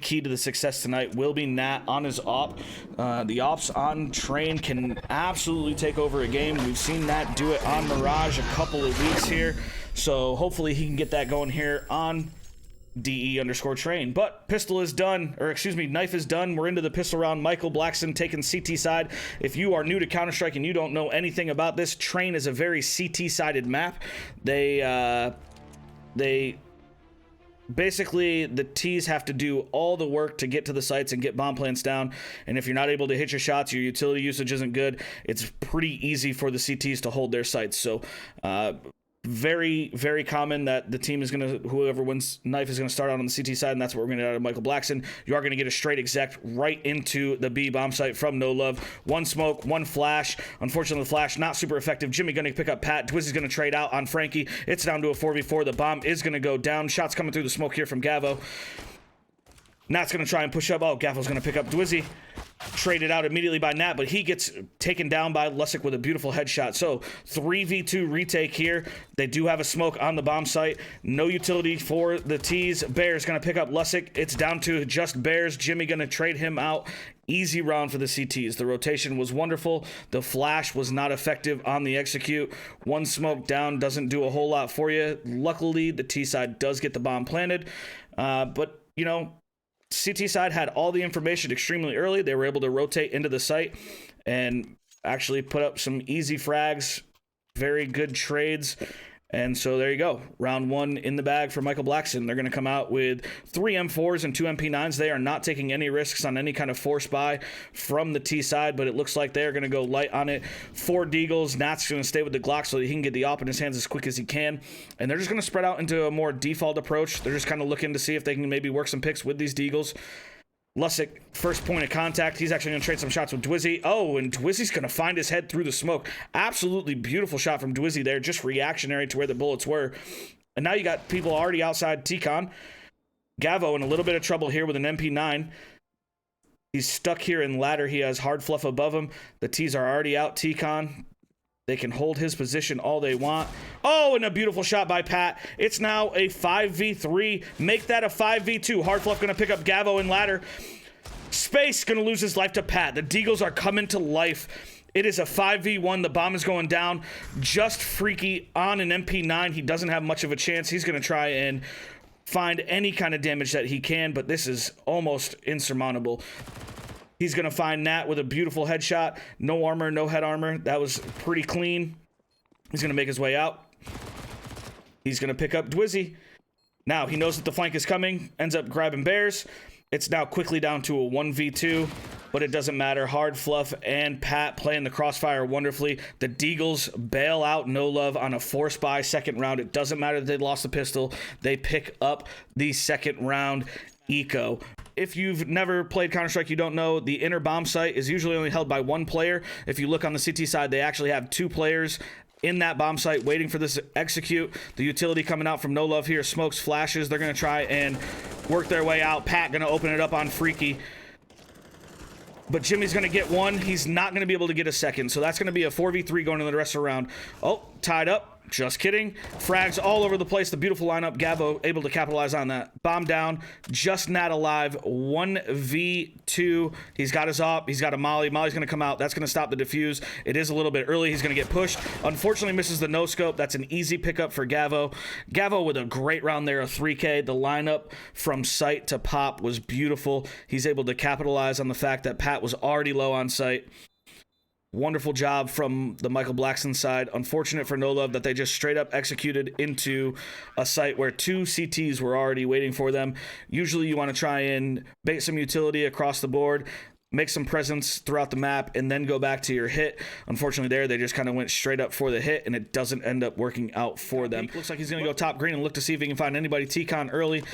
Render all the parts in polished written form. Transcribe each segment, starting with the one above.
key to the success tonight will be Nat on his op. The ops on Train can absolutely take over a game. We've seen Nat do it on Mirage a couple of weeks here, so hopefully he can get that going here on DE_Train. But pistol is done, or excuse me, knife is done. We're into the pistol round. Michael Blackson taking CT side. If you are new to Counter-Strike and you don't know anything about this, Train is a very CT sided map. They basically, the T's have to do all the work to get to the sites and get bomb plants down, and if you're not able to hit your shots, your utility usage isn't good, it's pretty easy for the CTs to hold their sites. So very, very common that the team is going to, whoever wins knife is going to start out on the CT side, and that's what we're going to get out of Michael Blackson. You are going to get a straight exec right into the B bomb site from No Love. One smoke, one flash. Unfortunately, the flash not super effective. Jimmy going to pick up Pat. Dwizzy's going to trade out on Frankie. It's down to a 4v4. The bomb is going to go down. Shots coming through the smoke here from Gavo. Nat's going to try and push up. Oh, Gavo's going to pick up Dwizzy. Traded out immediately by Nat, but he gets taken down by Lusick with a beautiful headshot. So 3v2 retake here. They do have a smoke on the bomb site. No utility for the T's. Bear's going to pick up Lusick. It's down to just Bears. Jimmy going to trade him out. Easy round for the CTs. The rotation was wonderful. The flash was not effective on the execute. One smoke down doesn't do a whole lot for you. Luckily, the T side does get the bomb planted. But, you know, CT side had all the information extremely early. They were able to rotate into the site and actually put up some easy frags, very good trades. And so there you go. Round one in the bag for Michael Blackson. They're going to come out with 3 M4s and 2 MP9s. They are not taking any risks on any kind of force buy from the T side, but it looks like they're going to go light on it. 4 Deagles. Nat's going to stay with the Glock so that he can get the op in his hands as quick as he can. And they're just going to spread out into a more default approach. They're just kind of looking to see if they can maybe work some picks with these Deagles. Lusick, first point of contact. He's actually going to trade some shots with Dwizzy. Oh, and Dwizzy's going to find his head through the smoke. Absolutely beautiful shot from Dwizzy there, just reactionary to where the bullets were. And now you got people already outside T-Con. Gavo in a little bit of trouble here with an MP9. He's stuck here in ladder. He has hard fluff above him. The T's are already out T-Con. They can hold his position all they want. Oh, and a beautiful shot by Pat. It's now a 5v3. Make that a 5v2. Hardfluff going to pick up Gavo in ladder. Space going to lose his life to Pat. The Deagles are coming to life. It is a 5v1. The bomb is going down. Just Freaky on an MP9. He doesn't have much of a chance. He's going to try and find any kind of damage that he can, but this is almost insurmountable. He's going to find Nat with a beautiful headshot. No armor, no head armor. That was pretty clean. He's going to make his way out. He's going to pick up Dwizzy. Now, he knows that the flank is coming. Ends up grabbing Bears. It's now quickly down to a 1v2, but it doesn't matter. Hard Fluff and Pat playing the crossfire wonderfully. The Deagles bail out No Love on a force buy second round. It doesn't matter that they lost the pistol. They pick up the second round eco. If you've never played Counter-Strike, you don't know, the inner bomb site is usually only held by one player. If you look on the CT side, they actually have 2 players in that bomb site waiting for this to execute. The utility coming out from No Love here, smokes, flashes. They're going to try and work their way out. Pat going to open it up on Freaky. But Jimmy's going to get one. He's not going to be able to get a second. So that's going to be a 4v3 going into the rest of the round. Oh, tied up. Just kidding. Frags all over the place. The beautiful lineup. Gavo able to capitalize on that. Bomb down. Just Nat alive. 1v2. He's got his op. He's got a Molly. Molly's going to come out. That's going to stop the defuse. It is a little bit early. He's going to get pushed. Unfortunately, misses the no-scope. That's an easy pickup for Gavo. Gavo with a great round there, a 3K. The lineup from site to pop was beautiful. He's able to capitalize on the fact that Pat was already low on site. Wonderful job from the Michael Blackson side. Unfortunate for No Love that they just straight up executed into a site where 2 CTs were already waiting for them. Usually you want to try and bait some utility across the board, make some presence throughout the map, and then go back to your hit. Unfortunately there, they just kind of went straight up for the hit, and it doesn't end up working out for them. Looks like he's going to go top green and look to see if he can find anybody T-Con early.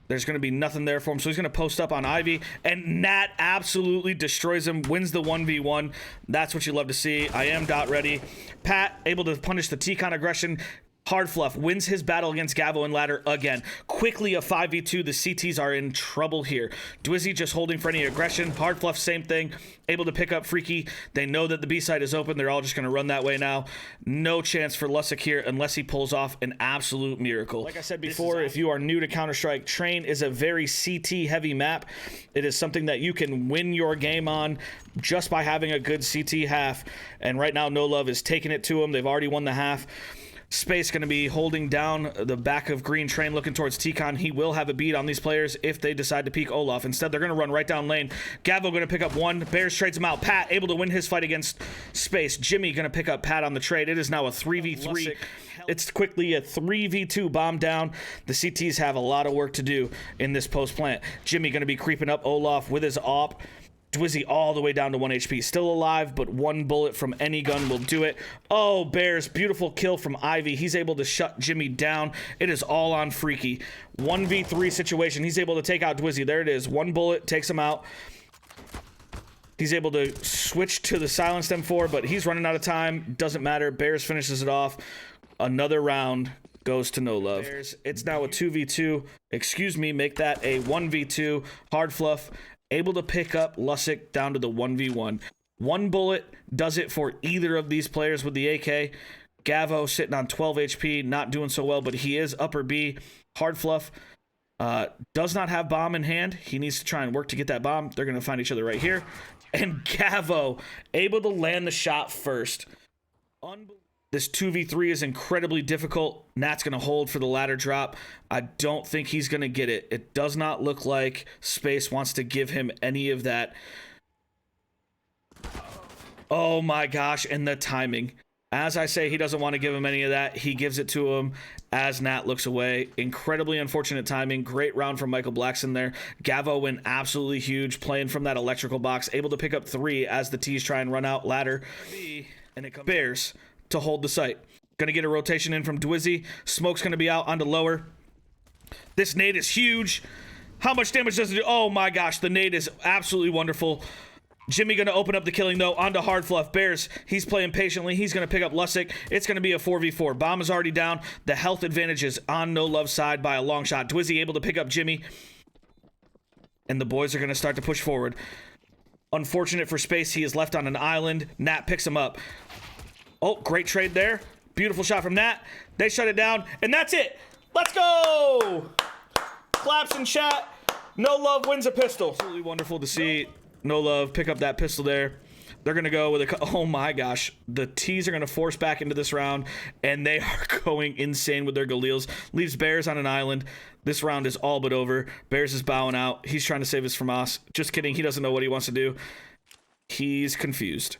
There's going to be nothing there for him, so he's going to post up on Ivy, and Nat absolutely destroys him, wins the 1v1. That's what you love to see. I am dot ready. Pat able to punish the T-Con aggression, Hard Fluff wins his battle against Gavo and Ladder again. Quickly a 5v2. The CTs are in trouble here. Dwizzy just holding for any aggression. Hard Fluff, same thing. Able to pick up Freaky. They know that the B side is open. They're all just going to run that way now. No chance for Lusick here unless he pulls off an absolute miracle. Like I said before, if you are new to Counter-Strike, Train is a very CT heavy map. It is something that you can win your game on just by having a good CT half. And right now, No Love is taking it to him. They've already won the half. Space going to be holding down the back of Green. Train looking towards T-Con. He will have a beat on these players if they decide to peek Olaf. Instead, they're going to run right down lane. Gavo going to pick up one. Bears trades him out. Pat able to win his fight against Space. Jimmy going to pick up Pat on the trade. It is now a 3v3. It's quickly a 3v2 bomb down. The CTs have a lot of work to do in this post plant. Jimmy going to be creeping up Olaf with his AWP. Dwizzy all the way down to 1 HP. Still alive, but one bullet from any gun will do it. Oh, Bears, beautiful kill from Ivy. He's able to shut Jimmy down. It is all on Freaky. 1v3 situation. He's able to take out Dwizzy. There it is. One bullet takes him out. He's able to switch to the silenced M4, but he's running out of time. Doesn't matter. Bears finishes it off. Another round goes to No Love. Bears, it's now a 2v2. Excuse me, make that a 1v2. Hard Fluff able to pick up Lusick down to the 1v1. One bullet does it for either of these players with the AK. Gavo sitting on 12 HP, not doing so well, but he is upper B. Hard Fluff does not have bomb in hand. He needs to try and work to get that bomb. They're going to find each other right here. And Gavo able to land the shot first. This 2v3 is incredibly difficult. Nat's going to hold for the ladder drop. I don't think he's going to get it. It does not look like Space wants to give him any of that. Oh my gosh, and the timing. As I say, he doesn't want to give him any of that. He gives it to him as Nat looks away. Incredibly unfortunate timing. Great round from Michael Blackson there. Gavo went absolutely huge, playing from that electrical box. Able to pick up 3 as the T's try and run out ladder. And it comes Bears to hold the site. Gonna get a rotation in from Dwizzy. Smoke's gonna be out onto lower. This nade is huge. How much damage does it do? Oh my gosh, the nade is absolutely wonderful. Jimmy gonna open up the killing though onto Hard Fluff. Bears, he's playing patiently. He's gonna pick up Lusick. It's gonna be a 4v4. Bomb is already down. The health advantage is on No Love's side by a long shot. Dwizzy able to pick up Jimmy. And the boys are gonna start to push forward. Unfortunate for Space, he is left on an island. Nat picks him up. Oh, great trade there. Beautiful shot from Nat. They shut it down, and that's it. Let's go! Claps in chat. No Love wins a pistol. Absolutely wonderful to see No Love pick up that pistol there. They're going to go with a... Oh my gosh. The T's are going to force back into this round, and they are going insane with their Galils. Leaves Bears on an island. This round is all but over. Bears is bowing out. He's trying to save his FAMAS. Just kidding. He doesn't know what he wants to do. He's confused.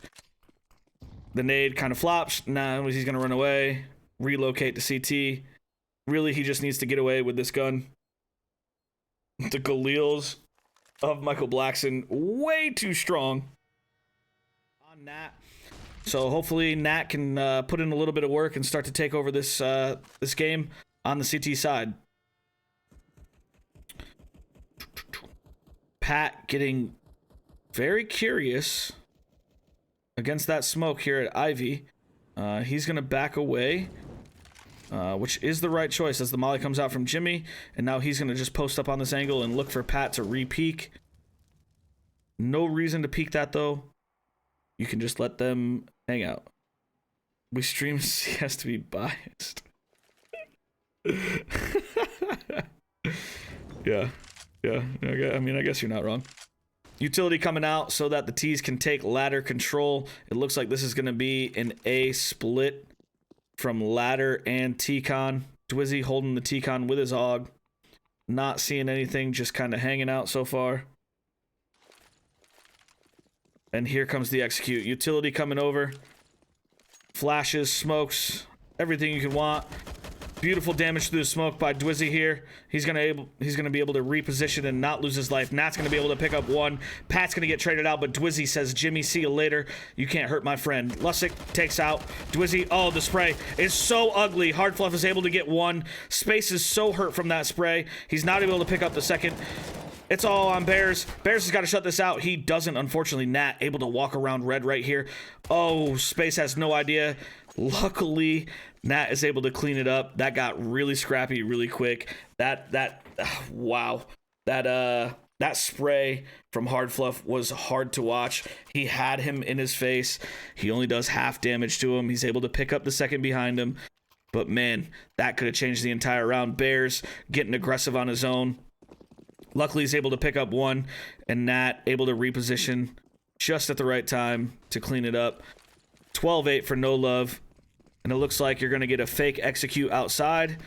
The nade kind of flops. Now he's going to run away. Relocate to CT. Really, he just needs to get away with this gun. The Galils of Michael Blackson. Way too strong. On Nat. So hopefully Nat can put in a little bit of work and start to take over this this game on the CT side. Pat getting very curious against that smoke here at Ivy. He's going to back away, which is the right choice as the molly comes out from Jimmy. And now he's going to just post up on this angle and look for Pat to re-peek. No reason to peek that, though. You can just let them hang out. We stream CS to be biased. Yeah. I mean, I guess you're not wrong. Utility coming out so that the T's can take ladder control. It looks like this is going to be an A split from ladder and T-Con. Dwizzy holding the T-Con with his AUG. Not seeing anything, just kind of hanging out so far. And here comes the execute. Utility coming over. Flashes, smokes, everything you could want. Beautiful damage through the smoke by Dwizzy here. He's gonna be able to reposition and not lose his life. Nat's gonna be able to pick up one. Pat's gonna get traded out, but Dwizzy says, Jimmy, see you later. You can't hurt my friend. Lusick takes out Dwizzy. Oh, the spray is so ugly. Hard Fluff is able to get one. Space is so hurt from that spray. He's not able to pick up the second. It's all on Bears. Bears has got to shut this out. He doesn't, unfortunately. Nat able to walk around red right here. Oh, Space has no idea Luckily, Nat is able to clean it up. That got really scrappy really quick. Wow. That spray from Hard Fluff was hard to watch. He had him in his face. He only does half damage to him. He's able to pick up the second behind him. But man, that could have changed the entire round. Bears getting aggressive on his own. Luckily, he's able to pick up one, and Nat able to reposition just at the right time to clean it up. 12-8 for No Love. And it looks like you're going to get a fake execute outside,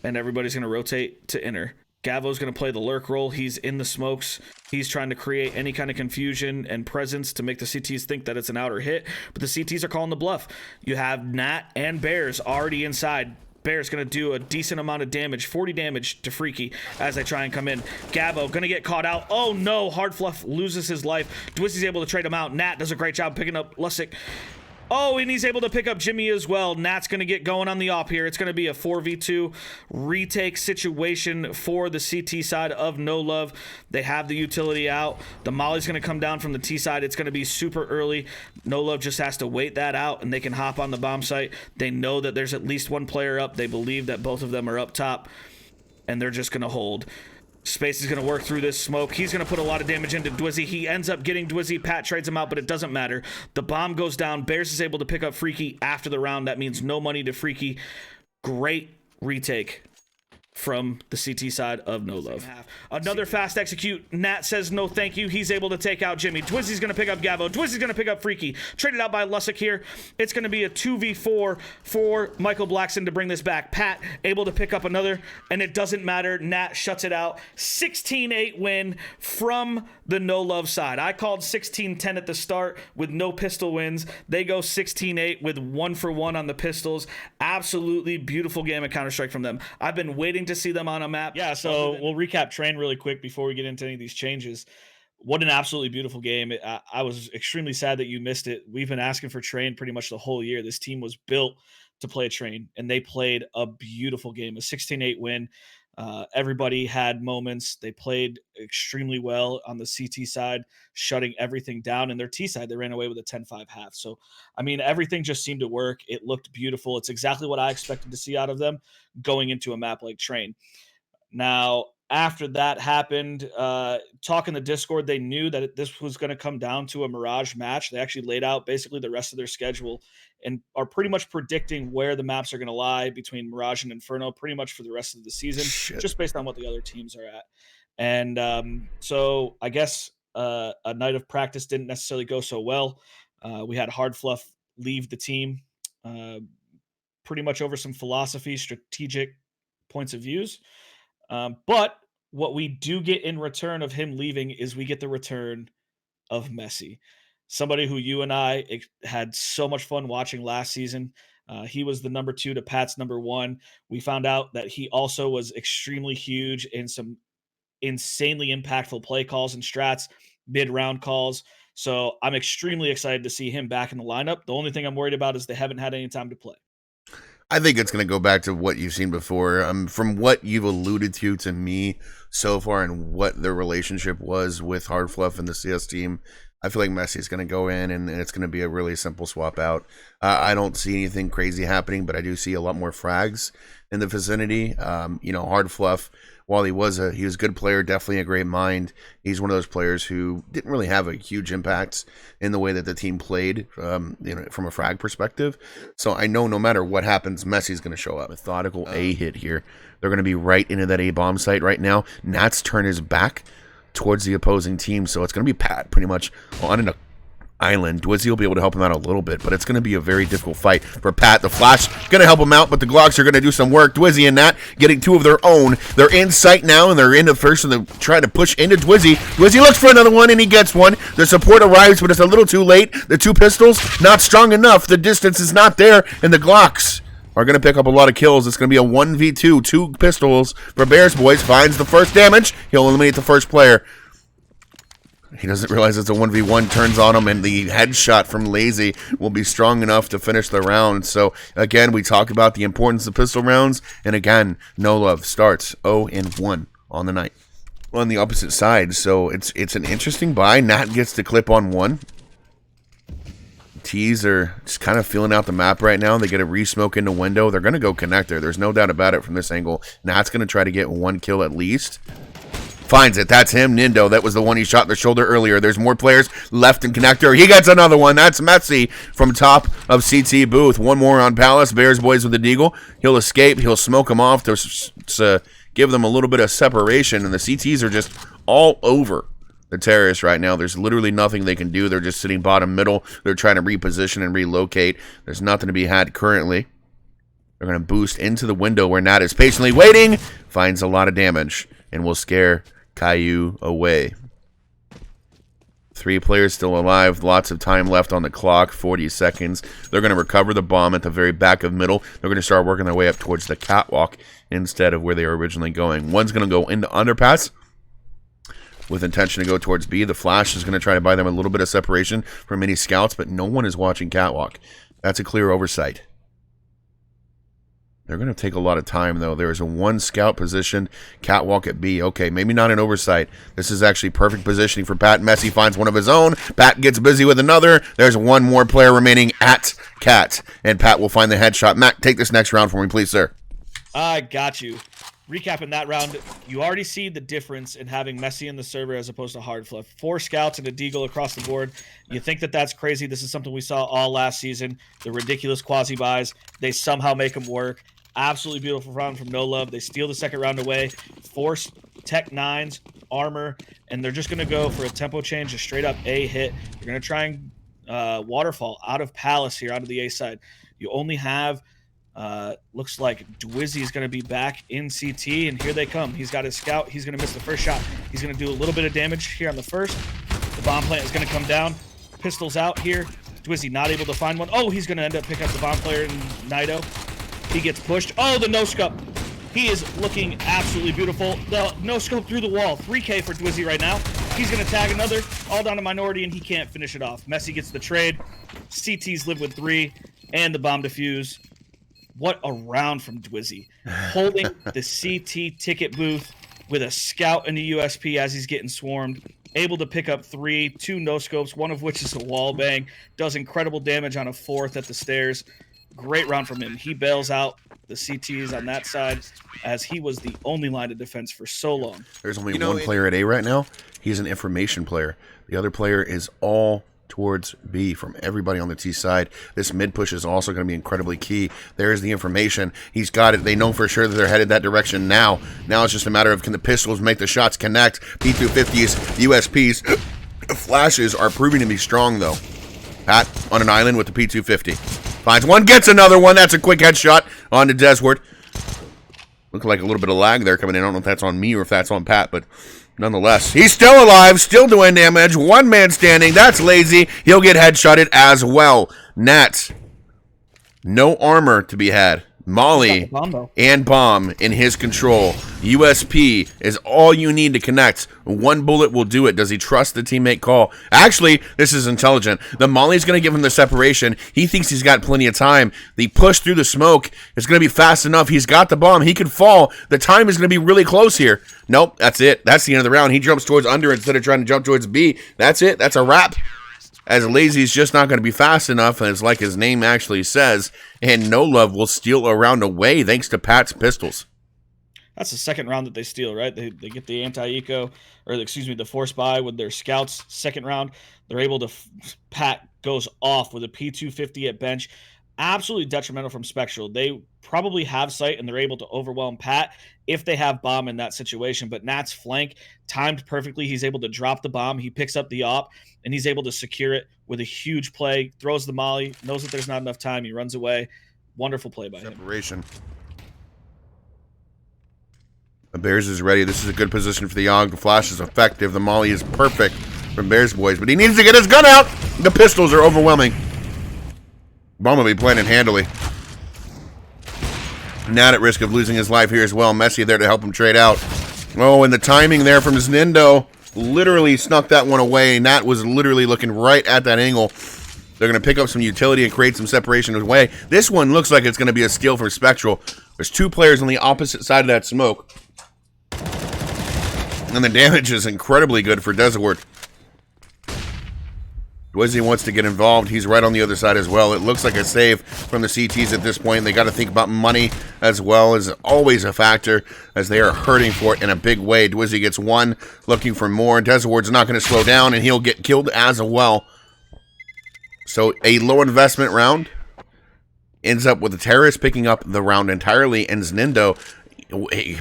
and everybody's going to rotate to inner. Gavo's going to play the lurk role. He's in the smokes. He's trying to create any kind of confusion and presence to make the CTs think that it's an outer hit, but the CTs are calling the bluff. You have Nat and Bears already inside. Bears going to do a decent amount of damage, 40 damage to Freaky as they try and come in. Gavo going to get caught out. Oh no, Hard Fluff loses his life. Dwizzy's able to trade him out. Nat does a great job picking up Lussick. Oh, and he's able to pick up Jimmy as well. Nat's going to get going on the op here. It's going to be a 4v2 retake situation for the CT side of No Love. They have the utility out. The molly's going to come down from the T side. It's going to be super early. No Love just has to wait that out, and they can hop on the bomb site. They know that there's at least one player up. They believe that both of them are up top, and they're just going to hold. Space is going to work through this smoke. He's going to put a lot of damage into Dwizzy. He ends up getting Dwizzy. Pat trades him out, but it doesn't matter. The bomb goes down. Bears is able to pick up Freaky after the round. That means no money to Freaky. Great retake from the CT side of No Love. Another fast execute. Nat says no thank you. He's able to take out Jimmy. Dwizzy's going to pick up Gavo. Dwizzy's going to pick up Freaky. Traded out by Lussick here. It's going to be a 2v4 for Michael Blackson to bring this back. Pat able to pick up another, and it doesn't matter. Nat shuts it out. 16-8 win from the No Love side. I called 16-10 at the start with no pistol wins. They go 16-8 with 1-for-1 on the pistols. Absolutely beautiful game of Counter-Strike from them. I've been waiting to see them on a map. Yeah, so we'll recap Train really quick before we get into any of these changes. What an absolutely beautiful game. I was extremely sad that you missed it. We've been asking for Train pretty much the whole year. This team was built to play a Train, and they played a beautiful game, a 16-8 win. Everybody had moments. They played extremely well on the CT side, shutting everything down. And their T side, they ran away with a 10-5 half. So, I mean, everything just seemed to work. It looked beautiful. It's exactly what I expected to see out of them going into a map like Train. Now, after that happened, talking the Discord, they knew that this was going to come down to a Mirage match. They actually laid out basically the rest of their schedule and are pretty much predicting where the maps are going to lie between Mirage and Inferno pretty much for the rest of the season, just based on what the other teams are at. And so I guess a night of practice didn't necessarily go so well. We had Hard Fluff leave the team pretty much over some philosophy, strategic points of views. But what we do get in return of him leaving is we get the return of Messi, somebody who you and I had so much fun watching last season. He was the number 2 to Pat's number 1. We found out that he also was extremely huge in some insanely impactful play calls and strats, mid-round calls. So I'm extremely excited to see him back in the lineup. The only thing I'm worried about is they haven't had any time to play. I think it's going to go back to what you've seen before. From what you've alluded to me so far and what their relationship was with Hard Fluff and the CS team, I feel like Messi's going to go in and it's going to be a really simple swap out. I don't see anything crazy happening, but I do see a lot more frags in the vicinity. Hard Fluff, while he was a good player, definitely a great mind. He's one of those players who didn't really have a huge impact in the way that the team played, from a frag perspective. So I know no matter what happens, Messi's going to show up. Methodical A hit here. They're going to be right into that A bomb site right now. Nat's turn his back towards the opposing team, so it's going to be Pat pretty much on an island. Dwizzy will be able to help him out a little bit, but it's going to be a very difficult fight for Pat. The flash going to help him out, but the Glocks are going to do some work. Dwizzy and Nat getting 2 of their own. They're in sight now, and they're into first, and they're trying to push into Dwizzy. Dwizzy looks for another one, and he gets one. The support arrives, but it's a little too late. The 2 pistols, not strong enough. The distance is not there, and the Glocks are going to pick up a lot of kills. It's going to be a 1v2, 2 pistols for Bears Boys. Finds the first damage. He'll eliminate the first player. He doesn't realize it's a 1v1, turns on him, and the headshot from Lazy will be strong enough to finish the round. So, again, we talk about the importance of pistol rounds, and again, No Love starts 0-1 on the night. On the opposite side, so it's an interesting buy. Nat gets to clip on 1. Tees are just kind of feeling out the map right now. They get a re-smoke in the window. They're going to go connector. There's no doubt about it from this angle. Nat's going to try to get 1 kill at least. Finds it. That's him, Nindo. That was the one he shot in the shoulder earlier. There's more players left in connector. He gets another one. That's Messi from top of CT booth. One more on Palace. Bears boys with the deagle. He'll escape. He'll smoke him off to give them a little bit of separation. And the CTs are just all over the terrorists right now. There's literally nothing they can do. They're just sitting bottom middle. They're trying to reposition and relocate. There's nothing to be had currently. They're going to boost into the window where Nat is patiently waiting. Finds a lot of damage and will scare Caillou away. 3 players still alive. Lots of time left on the clock. 40 seconds. They're going to recover the bomb at the very back of middle. They're going to start working their way up towards the catwalk instead of where they were originally going. One's going to go into underpass with intention to go towards B. The flash is going to try to buy them a little bit of separation from any scouts, but no one is watching catwalk. That's a clear oversight. They're going to take a lot of time, though. There is a 1 scout position, catwalk at B. Okay, maybe not an oversight. This is actually perfect positioning for Pat. Messi finds one of his own. Pat gets busy with another. There's 1 more player remaining at Cat, and Pat will find the headshot. Matt, take this next round for me, please, sir. I got you. Recapping that round, you already see the difference in having Messi in the server as opposed to Hardfluff. 4 scouts and a deagle across the board. You think that that's crazy. This is something we saw all last season. The ridiculous quasi-buys. They somehow make them work. Absolutely beautiful round from No Love. They steal the second round away. Force Tech 9s, armor, and they're just going to go for a tempo change, a straight-up A hit. They're going to try and waterfall out of Palace here, out of the A side. You only have... looks like Dwizzy is going to be back in CT, and here they come. He's got his scout. He's going to miss the first shot. He's going to do a little bit of damage here on the first. The bomb plant is going to come down. Pistols out here. Dwizzy not able to find one. Oh, he's going to end up picking up the bomb player in Nido. He gets pushed. Oh, the no-scope. He is looking absolutely beautiful. The no-scope through the wall. 3K for Dwizzy right now. He's going to tag another. All down to minority, and he can't finish it off. Messi gets the trade. CTs live with 3, and the bomb defuse. What a round from Dwizzy. Holding the CT ticket booth with a scout and a USP as he's getting swarmed. Able to pick up 3, 2 no-scopes, one of which is a wall bang. Does incredible damage on a 4th at the stairs. Great round from him. He bails out the CTs on that side as he was the only line of defense for so long. There's only one player at A right now. He's an information player. The other player is all towards B from everybody on the T side. This mid push is also going to be incredibly key. There's the information. He's got it. They know for sure that they're headed that direction now. Now it's just a matter of can the pistols make the shots connect. P250s, USPs, flashes are proving to be strong though. Pat on an island with the P250. Finds one, gets another one. That's a quick headshot on the Desward. Looked like a little bit of lag there coming in. I don't know if that's on me or if that's on Pat, but nonetheless, he's still alive, still doing damage. 1 man standing. That's lazy. He'll get headshotted as well. Nat, no armor to be had. Molly and bomb in his control. USP is all you need to connect. 1 bullet will do it. Does he trust the teammate call? Actually, this is intelligent. The Molly's going to give him the separation. He thinks he's got plenty of time. The push through the smoke is going to be fast enough. He's got the bomb. He could fall. The time is going to be really close here. Nope, that's it. That's the end of the round. He jumps towards under instead of trying to jump towards B. That's it. That's a wrap. As Lazy is just not going to be fast enough, and it's like his name actually says, and No Love will steal a round away thanks to Pat's pistols. That's the second round that they steal, right? They get the anti-eco, or excuse me, the force buy with their scouts. Second round, they're able to, Pat goes off with a P250 at bench. Absolutely detrimental from Spectral. They probably have sight and they're able to overwhelm Pat if they have bomb in that situation. But Nat's flank timed perfectly. He's able to drop the bomb. He picks up the op and he's able to secure it with a huge play. Throws the molly, knows that there's not enough time. He runs away. Wonderful play by him. Separation. The Bears is ready. This is a good position for the Yogg. The flash is effective. The molly is perfect from Bears boys, but he needs to get his gun out. The pistols are overwhelming. Bomb will be planted handily. Nat at risk of losing his life here as well. Messi there to help him trade out. Oh, and the timing there from Znindo literally snuck that one away. Nat was literally looking right at that angle. They're going to pick up some utility and create some separation away. This one looks like it's going to be a steal from Spectral. There's 2 players on the opposite side of that smoke. And the damage is incredibly good for Desert. Dwizzy wants to get involved. He's right on the other side as well. It looks like a save from the CTs at this point. They got to think about money as well, as always a factor, as they are hurting for it in a big way. Dwizzy gets one, looking for more. Desaward's not going to slow down, and he'll get killed as well. So a low investment round ends up with the terrorists picking up the round entirely, and Znindo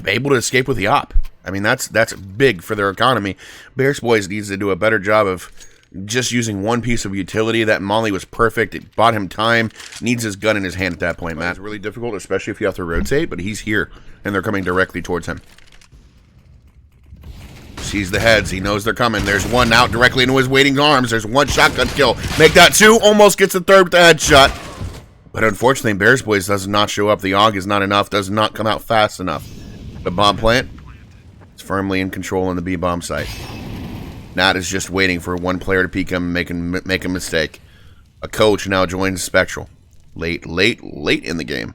able to escape with the op. I mean, that's big for their economy. Bears Boys needs to do a better job of just using one piece of utility. That Molly was perfect. It bought him time. Needs his gun in his hand at that point, Matt. It's really difficult, especially if you have to rotate, but he's here, and they're coming directly towards him. Sees the heads. He knows they're coming. There's one out directly into his waiting arms. There's one shotgun kill. Make that two. Almost gets the third with the headshot. But unfortunately, Bears Boys does not show up. The AUG is not enough. Does not come out fast enough. The bomb plant is firmly in control on the B-bomb site. Nat is just waiting for one player to peek him and make a mistake. A coach now joins Spectral. Late in the game.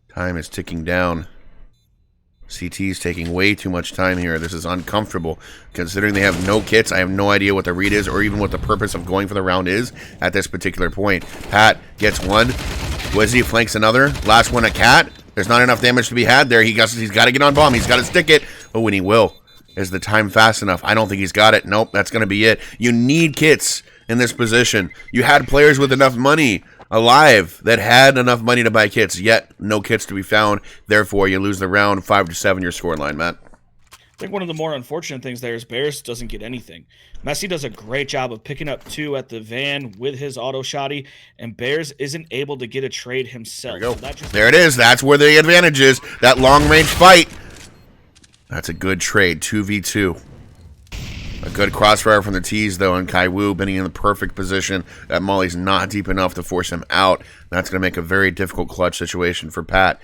Time is ticking down. CT is taking way too much time here. This is uncomfortable. Considering they have no kits, I have no idea what the read is or even what the purpose of going for the round is at this particular point. Pat gets one. Wizzy flanks another. Last one a cat. There's not enough damage to be had there. He's got to get on bomb. He's got to stick it. But when he will, is the time fast enough? I don't think he's got it. Nope, that's going to be it. You need kits in this position. You had players with enough money alive that had enough money to buy kits, yet no kits to be found. Therefore, you lose the round 5-7, your scoreline, Matt. I think one of the more unfortunate things there is Bears doesn't get anything. Messi does a great job of picking up two at the van with his auto shotty, and Bears isn't able to get a trade himself. There we go. There it is. That's where the advantage is. That long-range fight. That's a good trade. 2v2. A good crossfire from the T's, though, and Kai Wu being in the perfect position. That Molly's not deep enough to force him out. That's going to make a very difficult clutch situation for Pat.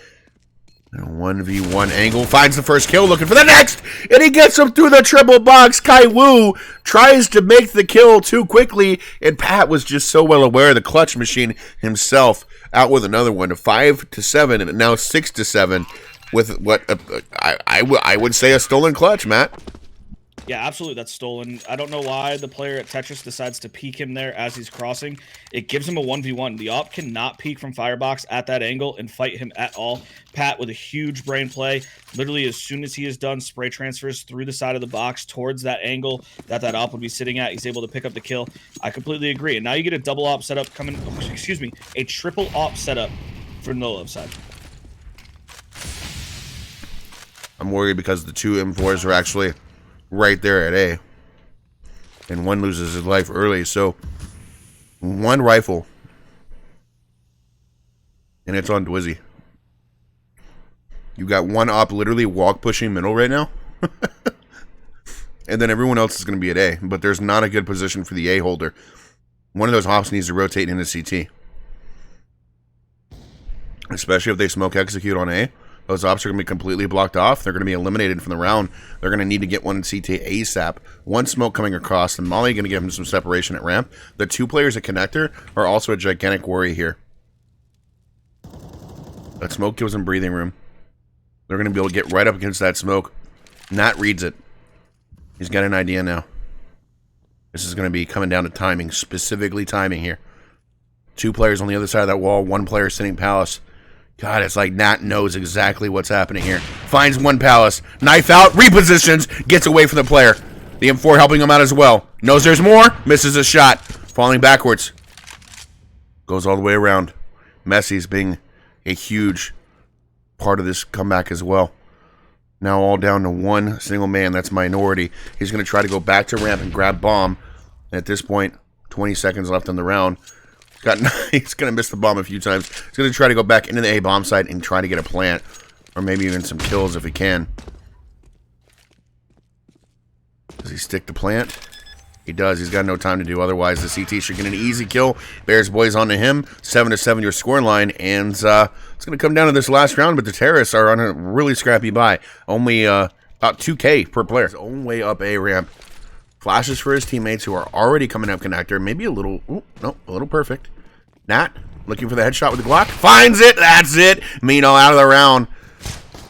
1v1 angle, finds the first kill, looking for the next, and he gets him through the triple box. Kai Wu tries to make the kill too quickly, and Pat was just so well aware of the clutch machine himself. Out with another one, 5-7, and now 6-7, with what I would say a stolen clutch, Matt. Yeah, absolutely. That's stolen. I don't know why the player at Tetris decides to peek him there as he's crossing. It gives him a 1v1. The op cannot peek from Firebox at that angle and fight him at all. Pat with a huge brain play. Literally, as soon as he is done, spray transfers through the side of the box towards that angle that op would be sitting at. He's able to pick up the kill. I completely agree. And now you get a double op setup coming. Excuse me, a triple op setup for No Love side. I'm worried because the two M4s are actually right there at A, and one loses his life early. So one rifle, and it's on Dwizzy. You got one op literally walk pushing middle right now, and then everyone else is going to be at A, but there's not a good position for the A holder. One of those ops needs to rotate into CT, especially if they smoke execute on A. Those ops are going to be completely blocked off. They're going to be eliminated from the round. They're going to need to get one in CT ASAP. One smoke coming across, and Molly going to give him some separation at ramp. The two players at connector are also a gigantic worry here. That smoke gives them breathing room. They're going to be able to get right up against that smoke. Nat reads it. He's got an idea now. This is going to be coming down to timing, specifically timing here. Two players on the other side of that wall, one player sitting Palace. God, it's like Nat knows exactly what's happening here. Finds one Palace. Knife out. Repositions. Gets away from the player. The M4 helping him out as well. Knows there's more. Misses a shot. Falling backwards. Goes all the way around. Messi's being a huge part of this comeback as well. Now all down to one single man. That's minority. He's going to try to go back to ramp and grab bomb. At this point, 20 seconds left in the round. He's going to miss the bomb a few times. He's going to try to go back into the A bomb site and try to get a plant. Or maybe even some kills if he can. Does he stick the plant? He does. He's got no time to do otherwise. The CT should get an easy kill. Bears boys onto him. 7-7 your score line. And it's going to come down to this last round. But the terrorists are on a really scrappy buy. Only about 2K per player. His own way up A ramp. Flashes for his teammates who are already coming up connector. Maybe a little, a little perfect. Nat, looking for the headshot with the Glock. Finds it. That's it. Mino out of the round.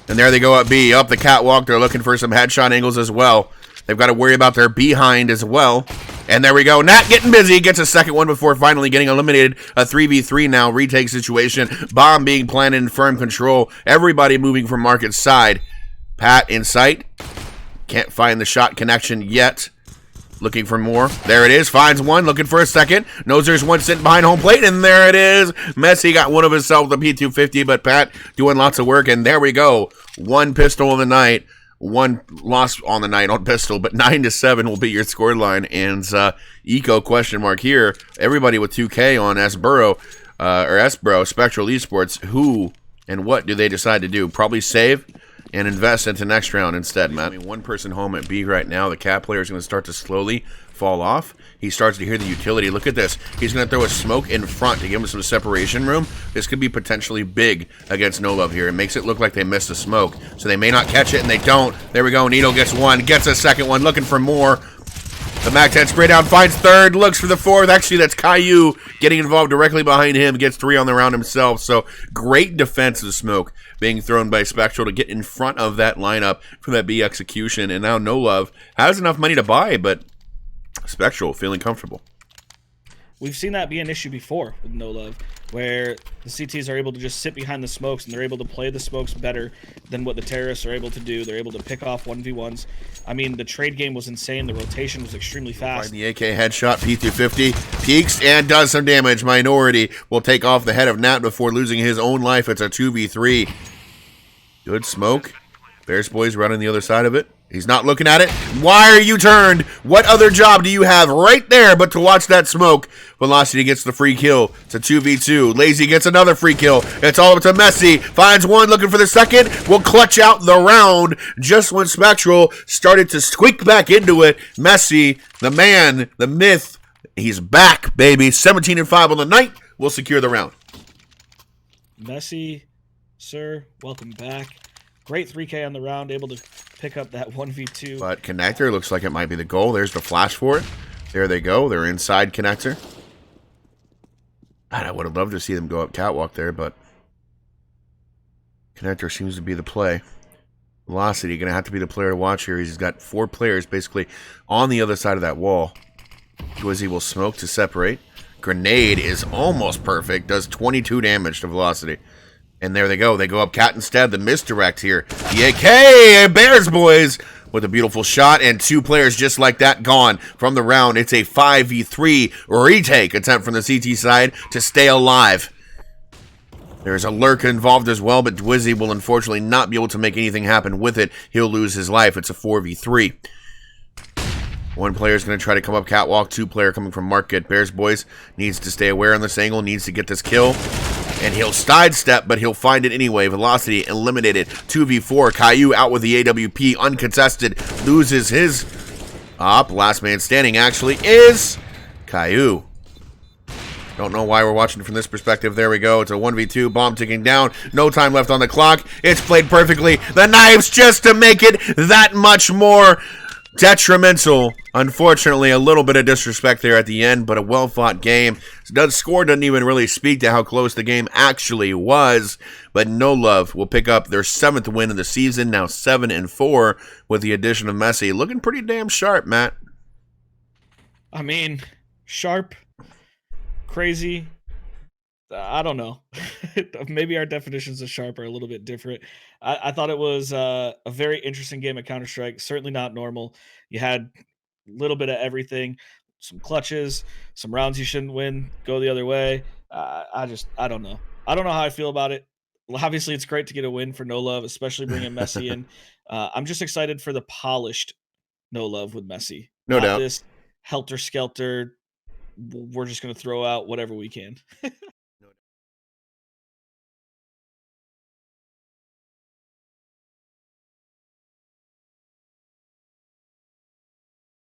And there they go at B. Up the catwalk. They're looking for some headshot angles as well. They've got to worry about their behind as well. And there we go. Nat getting busy. Gets a second one before finally getting eliminated. A 3v3 now. Retake situation. Bomb being planted in firm control. Everybody moving from Market's side. Pat in sight. Can't find the shot connection yet. Looking for more. There it is. Finds one. Looking for a second. Knows there's one sitting behind home plate. And there it is. Messi got one of himself, the P250. But Pat doing lots of work. And there we go. One pistol of the night. One loss on the night on pistol. But 9-7 will be your score line. And Eco question mark here. Everybody with 2K on Sbro, Spectral Esports. Who and what do they decide to do? Probably save and invest into next round instead, Matt. I mean, one person home at B right now. The cat player is going to start to slowly fall off. He starts to hear the utility. Look at this. He's going to throw a smoke in front to give him some separation room. This could be potentially big against No Love here. It makes it look like they missed a smoke, so they may not catch it, and they don't. There we go. Nito gets one, gets a second one, looking for more. The Mac-10 spray down, finds third, looks for the fourth. Actually, that's Caillou getting involved directly behind him, gets 3 on the round himself. So great defensive smoke being thrown by Spectral to get in front of that lineup for that B execution. And now No Love has enough money to buy, but Spectral feeling comfortable. We've seen that be an issue before with No Love, where the CTs are able to just sit behind the smokes, and they're able to play the smokes better than what the terrorists are able to do. They're able to pick off 1v1s. I mean, the trade game was insane. The rotation was extremely fast. The AK headshot, P250, peeks and does some damage. Minority will take off the head of Nat before losing his own life. It's a 2v3. Good smoke. Bears Boys running the other side of it. He's not looking at it. Why are you turned? What other job do you have right there but to watch that smoke? Velocity gets the free kill. It's a 2v2. Lazy gets another free kill. It's all up to Messi. Finds one, looking for the second. Will clutch out the round just when Spectral started to squeak back into it. Messi, the man, the myth, he's back, baby. 17-5 on the night. Will secure the round. Messi, sir, welcome back. Great 3K on the round, able to pick up that 1v2. But connector looks like it might be the goal. There's the flash for it. There they go. They're inside connector. God, I would have loved to see them go up catwalk there, but connector seems to be the play. Velocity going to have to be the player to watch here. He's got 4 players basically on the other side of that wall. Twizzy will smoke to separate. Grenade is almost perfect. Does 22 damage to Velocity. And there they go. They go up cat instead. The misdirect here. The AK Bears Boys with a beautiful shot. And 2 players just like that gone from the round. It's a 5v3 retake attempt from the CT side to stay alive. There's a lurk involved as well, but Dwizzy will unfortunately not be able to make anything happen with it. He'll lose his life. It's a 4v3. 1 player is going to try to come up catwalk. 2 player coming from Market. Bears Boys needs to stay aware on this angle. Needs to get this kill. And he'll sidestep, but he'll find it anyway. Velocity eliminated. 2v4. Caillou out with the AWP. Uncontested. Loses his op. Last man standing actually is Caillou. Don't know why we're watching from this perspective. There we go. It's a 1v2. Bomb ticking down. No time left on the clock. It's played perfectly. The knives just to make it that much more detrimental. Unfortunately, a little bit of disrespect there at the end, but a well-fought game. The score doesn't even really speak to how close the game actually was, but No Love will pick up their 7th win of the season, now 7-4 with the addition of Messi. Looking pretty damn sharp, Matt. I mean, sharp, crazy. I don't know. Maybe our definitions of sharp are a little bit different. I thought it was a very interesting game of Counter-Strike. Certainly not normal. You had a little bit of everything, some clutches, some rounds you shouldn't win, go the other way. I don't know. I don't know how I feel about it. Well, obviously, it's great to get a win for No Love, especially bringing Messi in. I'm just excited for the polished No Love with Messi. No doubt. This helter-skelter, we're just going to throw out whatever we can.